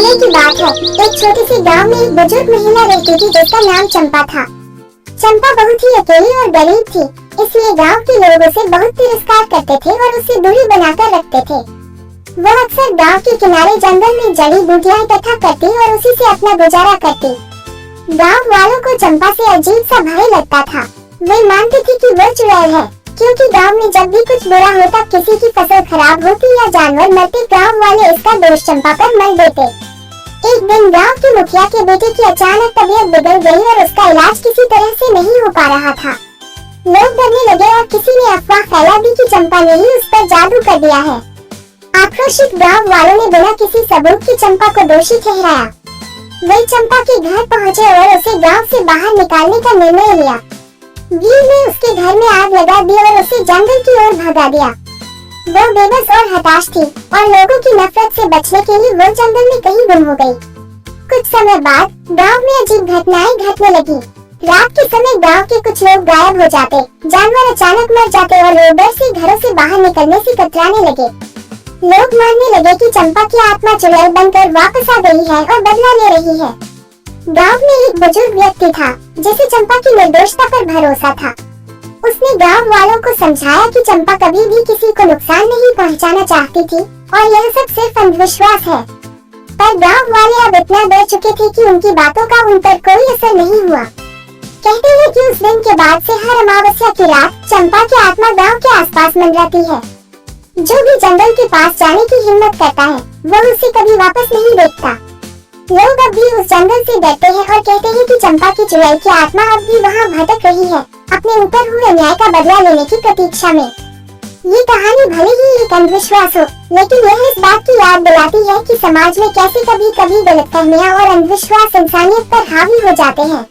समय की बात है। एक छोटे से गांव में एक बुजुर्ग महिला रहती थी जिसका नाम चंपा था। चंपा बहुत ही अकेली और गरीब थी, इसलिए गांव के लोग उसे बहुत तिरस्कार करते थे और उससे दूरी बनाकर रखते थे। वह अक्सर गांव के किनारे जंगल में जड़ी बूटियां इकट्ठा करती और उसी से अपना गुजारा करती। गांव वालों को चंपा से अजीब सा भय लगता था। वे मानते थे कि वो चुड़ैल है, क्योंकि गांव में जब भी कुछ बुरा होता, किसी की फसल खराब होती या जानवर मरते, गांव वाले इसका दोष चंपा पर मल देते। एक दिन गांव के मुखिया के बेटे की अचानक तबीयत बिगड़ गई और उसका इलाज किसी तरह से नहीं हो पा रहा था। लोग डरने लगे और किसी ने अफवाह फैला दी कि चंपा ने ही उस पर जादू कर दिया है। आक्रोशित गांव वालों ने बिना किसी सबूत के चंपा को दोषी ठहराया। वे चंपा के घर पहुंचे और उसे गांव से बाहर निकालने का निर्णय लिया। वीर ने उसके घर में आग लगा दी और उसे जंगल की ओर भगा दिया। वो बेबस और हताश थी और लोगों की नफरत से बचने के लिए वो जंगल में कहीं गुम हो गई। कुछ समय बाद गांव में अजीब घटनाएं घटने लगी। रात के समय गांव के कुछ लोग गायब हो जाते, जानवर अचानक मर जाते और लोग डर से घरों से बाहर निकलने से कतराने लगे। लोग मानने लगे कि चंपा की आत्मा चुड़ैल बनकर वापस आ गई है और बदला ले रही है। गांव में एक बुजुर्ग व्यक्ति था जिसे चंपा की निर्दोषता पर भरोसा था। उसने गांव वालों को समझाया कि चंपा कभी भी किसी को नुकसान नहीं पहुंचाना चाहती थी और यह सब सिर्फ अंधविश्वास है। पर गांव वाले अब इतना डर चुके थे कि उनकी बातों का उन पर कोई असर नहीं हुआ। कहते हैं कि उस दिन के बाद से हर अमावस्या की रात चंपा की आत्मा गांव के आसपास मंडराती है। जो भी जंगल के पास जाने की हिम्मत करता है, वह उसे कभी वापस नहीं देखता। लोग अब भी उस जंगल से डरते हैं और कहते हैं कि चंपा की चुड़ैल की आत्मा अब भी वहाँ भटक रही है, अपने ऊपर हुए अन्याय का बदला लेने की प्रतीक्षा में। ये कहानी भले ही एक अंधविश्वास हो, लेकिन यह इस बात की याद दिलाती है कि समाज में कैसे कभी कभी गलतफहमियां और अंधविश्वास इंसानियत पर हावी हो जाते हैं।